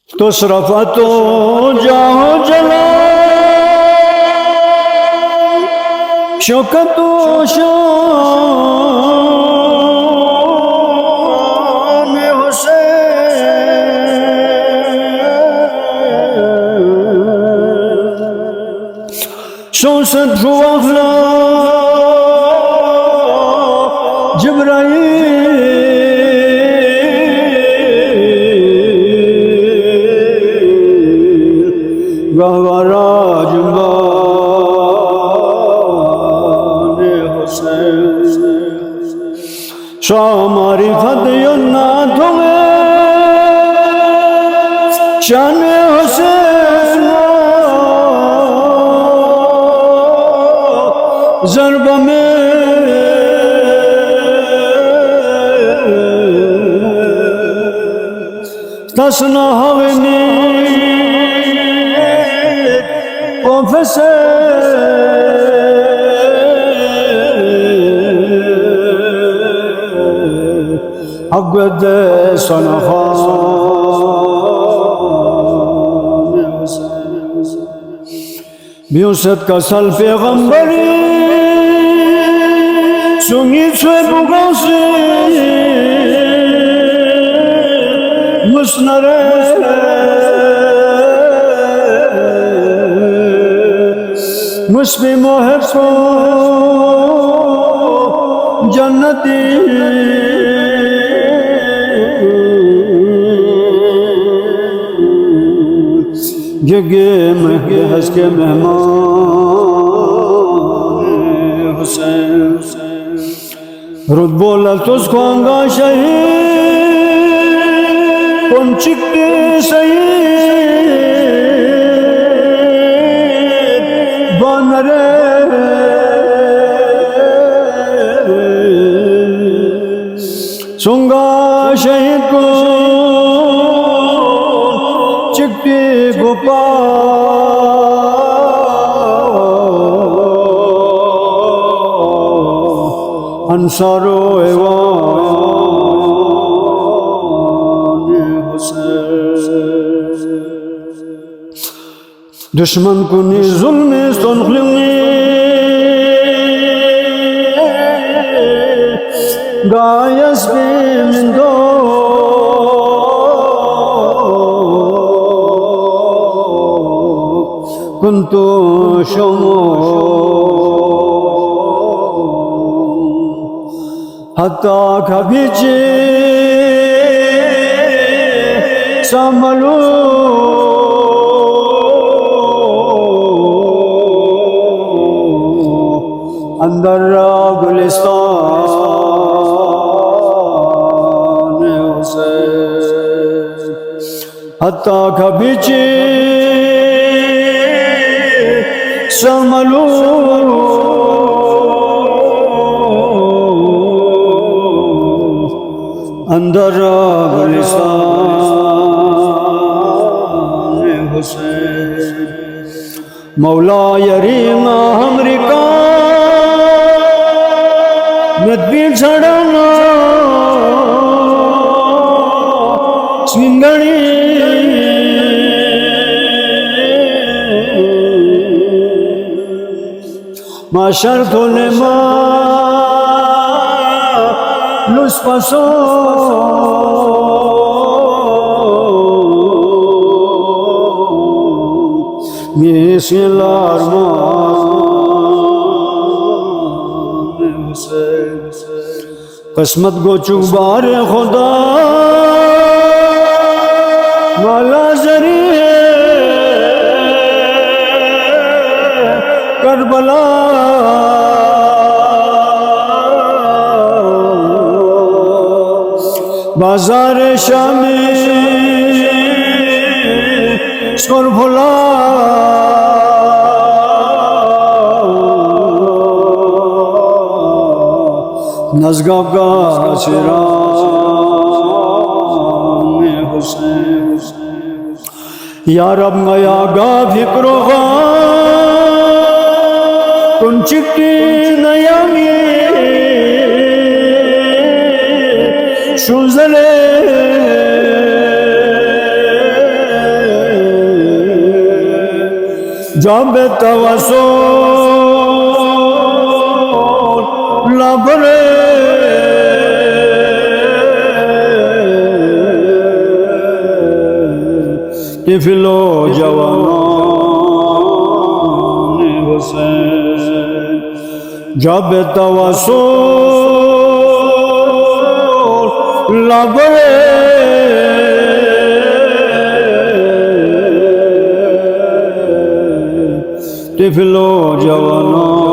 तो सरफतो जाहो जला शौकतो शान हुसैन शौसत हुआ जिब्राईल शामारी फतयन्ना तुम्हें शान हुसैन ज़रब में तसना हवनी प्रोफेसर अगद सनखान बियुसत का सल पैगंबरी सुंगी छुए बुगां से मुस्नरे मुस्बी मोहब्बो जन्नती जगे महके हंस के मेहमान हुसैन रुतबोला तुझको अंगा शहीद कौन चिक्के शहीद बनरे सुंगा शहीद को चिक्के गोपाल अंसारो दुश्मन को नी जुल्म सुनखलूंगी गायस भी मिंदो कुंतो शमो हत्ता कभीचे समलो अंदर गुलिस्तान हुसैन हत्ता कभीचे समलो अंदर गुलिस्तान हुसैन मौला यरीमा हमरिका नदी छड़ना सिंगड़ी माशर थोने लुस पासो मिसिलार किस्मत गो चुबार खुदा वाला जरिए करबला बाजार शामी स्कोर भोला नज़गा का चिराग हुसैन या रब गया गा फिक्रो कुन चिट्ठी नयामी शुजले जब तवस्सुल लबरे तिफलो जवान हुसैन जब तवस्सुल लबरे तिफलो जवान